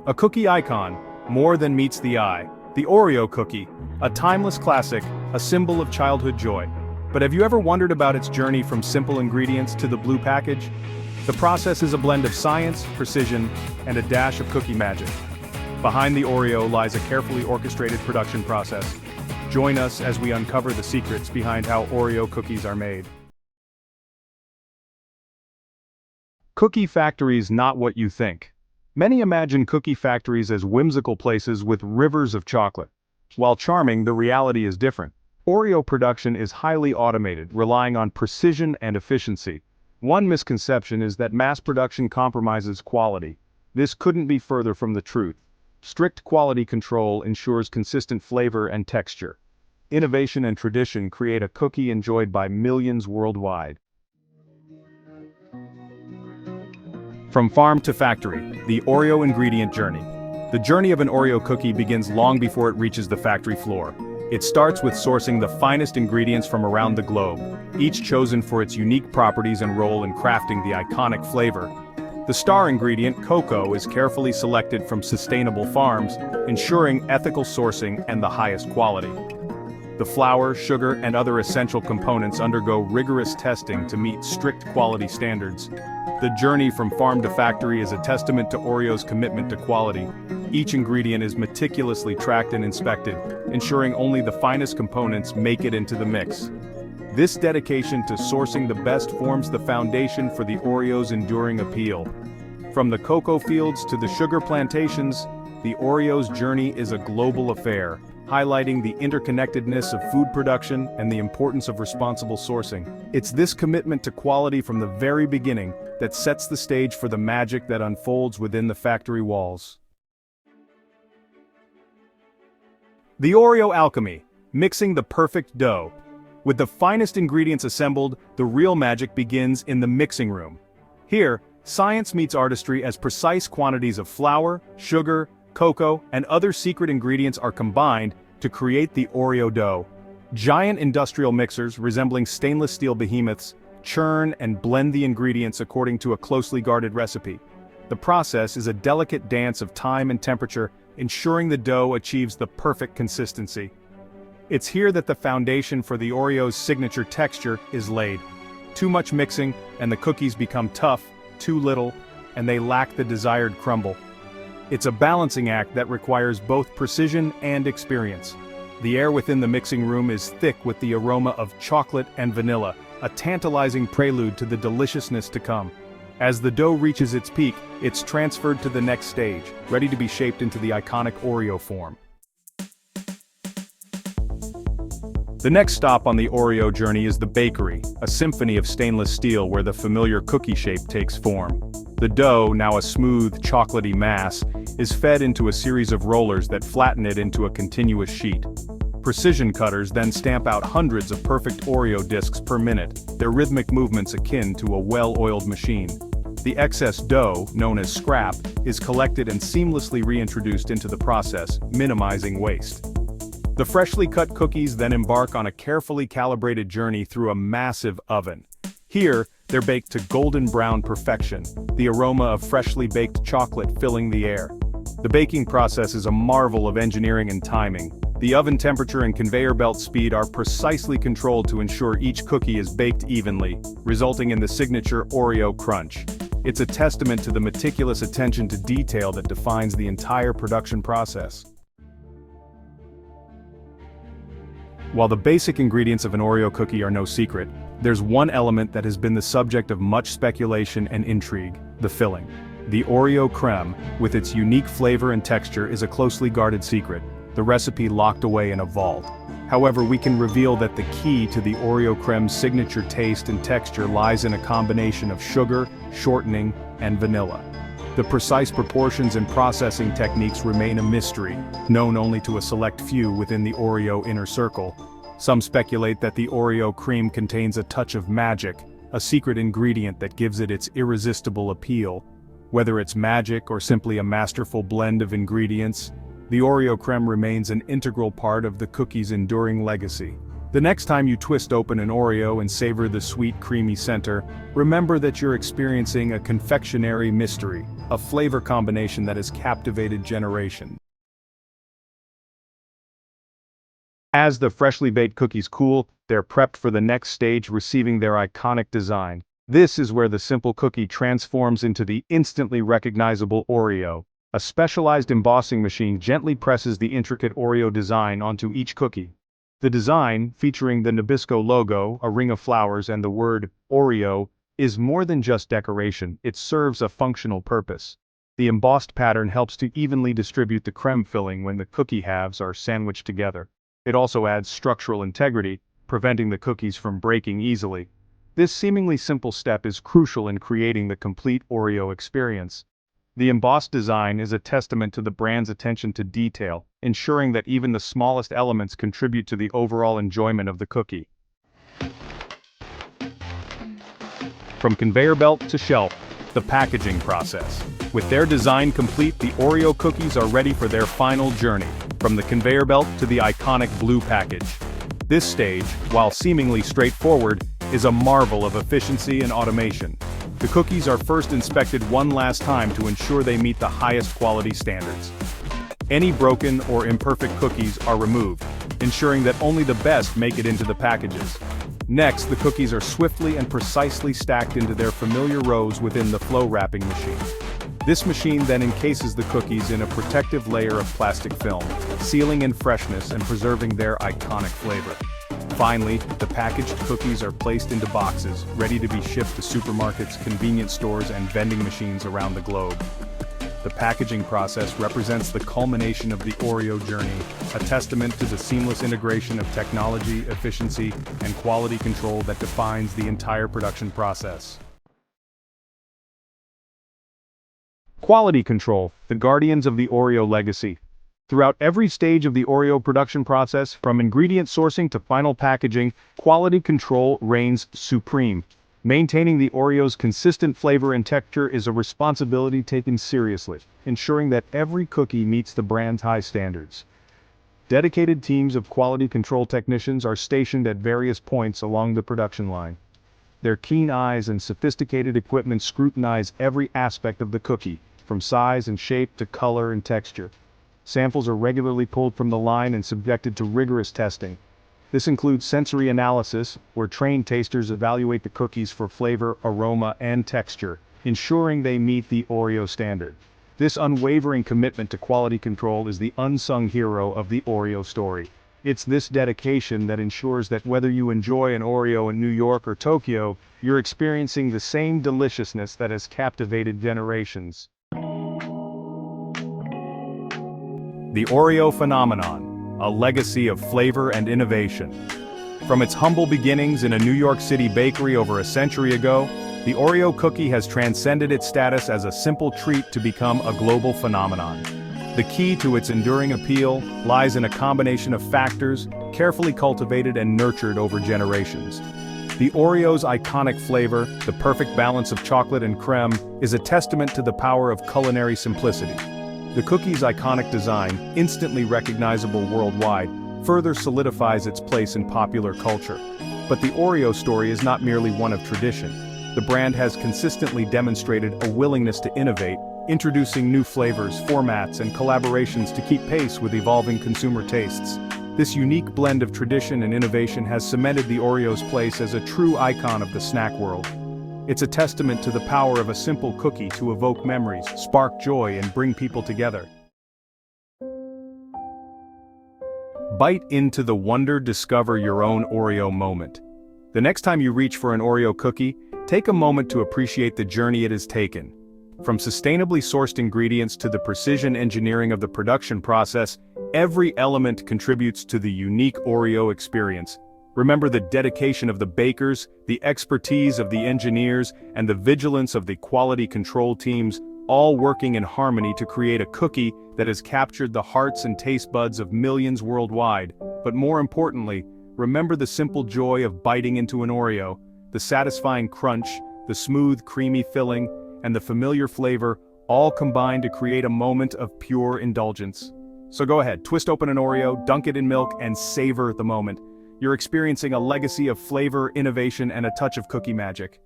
A cookie icon, more than meets the eye. The Oreo cookie, a timeless classic, a symbol of childhood joy. But have you ever wondered about its journey from simple ingredients to the blue package? The process is a blend of science, precision, and a dash of cookie magic. Behind the Oreo lies a carefully orchestrated production process. Join us as we uncover the secrets behind how Oreo cookies are made. Cookie factories not what you think. Many imagine cookie factories as whimsical places with rivers of chocolate. While charming, the reality is different. Oreo production is highly automated, relying on precision and efficiency. One misconception is that mass production compromises quality. This couldn't be further from the truth. Strict quality control ensures consistent flavor and texture. Innovation and tradition create a cookie enjoyed by millions worldwide. From farm to factory, the Oreo ingredient journey. The journey of an Oreo cookie begins long before it reaches the factory floor. It starts with sourcing the finest ingredients from around the globe, each chosen for its unique properties and role in crafting the iconic flavor. The star ingredient, cocoa, is carefully selected from sustainable farms, ensuring ethical sourcing and the highest quality. The flour, sugar, and other essential components undergo rigorous testing to meet strict quality standards. The journey from farm to factory is a testament to Oreo's commitment to quality. Each ingredient is meticulously tracked and inspected, ensuring only the finest components make it into the mix. This dedication to sourcing the best forms the foundation for the Oreo's enduring appeal. From the cocoa fields to the sugar plantations, the Oreo's journey is a global affair, highlighting the interconnectedness of food production and the importance of responsible sourcing. It's this commitment to quality from the very beginning that sets the stage for the magic that unfolds within the factory walls. The Oreo alchemy, mixing the perfect dough. With the finest ingredients assembled, the real magic begins in the mixing room. Here, science meets artistry as precise quantities of flour, sugar, cocoa, and other secret ingredients are combined to create the Oreo dough. Giant industrial mixers, resembling stainless steel behemoths, churn and blend the ingredients according to a closely guarded recipe. The process is a delicate dance of time and temperature, ensuring the dough achieves the perfect consistency. It's here that the foundation for the Oreo's signature texture is laid. Too much mixing, and the cookies become tough; too little, and they lack the desired crumble. It's a balancing act that requires both precision and experience. The air within the mixing room is thick with the aroma of chocolate and vanilla, a tantalizing prelude to the deliciousness to come. As the dough reaches its peak, it's transferred to the next stage, ready to be shaped into the iconic Oreo form. The next stop on the Oreo journey is the bakery, a symphony of stainless steel where the familiar cookie shape takes form. The dough, now a smooth, chocolatey mass, is fed into a series of rollers that flatten it into a continuous sheet. Precision cutters then stamp out hundreds of perfect Oreo discs per minute, their rhythmic movements akin to a well-oiled machine. The excess dough, known as scrap, is collected and seamlessly reintroduced into the process, minimizing waste. The freshly cut cookies then embark on a carefully calibrated journey through a massive oven. Here, they're baked to golden brown perfection, the aroma of freshly baked chocolate filling the air. The baking process is a marvel of engineering and timing. The oven temperature and conveyor belt speed are precisely controlled to ensure each cookie is baked evenly, resulting in the signature Oreo crunch. It's a testament to the meticulous attention to detail that defines the entire production process. While the basic ingredients of an Oreo cookie are no secret, there's one element that has been the subject of much speculation and intrigue: the filling. The Oreo crème, with its unique flavor and texture, is a closely guarded secret, the recipe locked away in a vault. However, we can reveal that the key to the Oreo crème's signature taste and texture lies in a combination of sugar, shortening, and vanilla. The precise proportions and processing techniques remain a mystery, known only to a select few within the Oreo inner circle. Some speculate that the Oreo cream contains a touch of magic, a secret ingredient that gives it its irresistible appeal. Whether it's magic or simply a masterful blend of ingredients, the Oreo crème remains an integral part of the cookie's enduring legacy. The next time you twist open an Oreo and savor the sweet creamy center, remember that you're experiencing a confectionery mystery, a flavor combination that has captivated generations. As the freshly baked cookies cool, they're prepped for the next stage, receiving their iconic design. This is where the simple cookie transforms into the instantly recognizable Oreo. A specialized embossing machine gently presses the intricate Oreo design onto each cookie. The design, featuring the Nabisco logo, a ring of flowers, and the word Oreo, is more than just decoration, it serves a functional purpose. The embossed pattern helps to evenly distribute the creme filling when the cookie halves are sandwiched together. It also adds structural integrity, preventing the cookies from breaking easily. This seemingly simple step is crucial in creating the complete Oreo experience. The embossed design is a testament to the brand's attention to detail, ensuring that even the smallest elements contribute to the overall enjoyment of the cookie. From conveyor belt to shelf, the packaging process. With their design complete, the Oreo cookies are ready for their final journey, from the conveyor belt to the iconic blue package. This stage, while seemingly straightforward, is a marvel of efficiency and automation. The cookies are first inspected one last time to ensure they meet the highest quality standards. Any broken or imperfect cookies are removed, ensuring that only the best make it into the packages. Next, the cookies are swiftly and precisely stacked into their familiar rows within the flow wrapping machine. This machine then encases the cookies in a protective layer of plastic film, sealing in freshness and preserving their iconic flavor. Finally, the packaged cookies are placed into boxes, ready to be shipped to supermarkets, convenience stores, and vending machines around the globe. The packaging process represents the culmination of the Oreo journey, a testament to the seamless integration of technology, efficiency, and quality control that defines the entire production process. Quality control, the guardians of the Oreo legacy. Throughout every stage of the Oreo production process, from ingredient sourcing to final packaging, quality control reigns supreme. Maintaining the Oreo's consistent flavor and texture is a responsibility taken seriously, ensuring that every cookie meets the brand's high standards. Dedicated teams of quality control technicians are stationed at various points along the production line. Their keen eyes and sophisticated equipment scrutinize every aspect of the cookie, from size and shape to color and texture. Samples are regularly pulled from the line and subjected to rigorous testing. This includes sensory analysis, where trained tasters evaluate the cookies for flavor, aroma, and texture, ensuring they meet the Oreo standard. This unwavering commitment to quality control is the unsung hero of the Oreo story. It's this dedication that ensures that whether you enjoy an Oreo in New York or Tokyo, you're experiencing the same deliciousness that has captivated generations. The Oreo phenomenon, a legacy of flavor and innovation. From its humble beginnings in a New York City bakery over a century ago, the Oreo cookie has transcended its status as a simple treat to become a global phenomenon. The key to its enduring appeal lies in a combination of factors, carefully cultivated and nurtured over generations. The Oreo's iconic flavor, the perfect balance of chocolate and creme, is a testament to the power of culinary simplicity. The cookie's iconic design, instantly recognizable worldwide, further solidifies its place in popular culture. But the Oreo story is not merely one of tradition. The brand has consistently demonstrated a willingness to innovate, introducing new flavors, formats, and collaborations to keep pace with evolving consumer tastes. This unique blend of tradition and innovation has cemented the Oreo's place as a true icon of the snack world. It's a testament to the power of a simple cookie to evoke memories, spark joy, and bring people together. Bite into the wonder, discover your own Oreo moment. The next time you reach for an Oreo cookie, take a moment to appreciate the journey it has taken. From sustainably sourced ingredients to the precision engineering of the production process, every element contributes to the unique Oreo experience. Remember the dedication of the bakers, the expertise of the engineers, and the vigilance of the quality control teams, all working in harmony to create a cookie that has captured the hearts and taste buds of millions worldwide. But more importantly, remember the simple joy of biting into an Oreo, the satisfying crunch, the smooth, creamy filling, and the familiar flavor, all combine to create a moment of pure indulgence. So go ahead, twist open an Oreo, dunk it in milk, and savor the moment. You're experiencing a legacy of flavor, innovation, and a touch of cookie magic.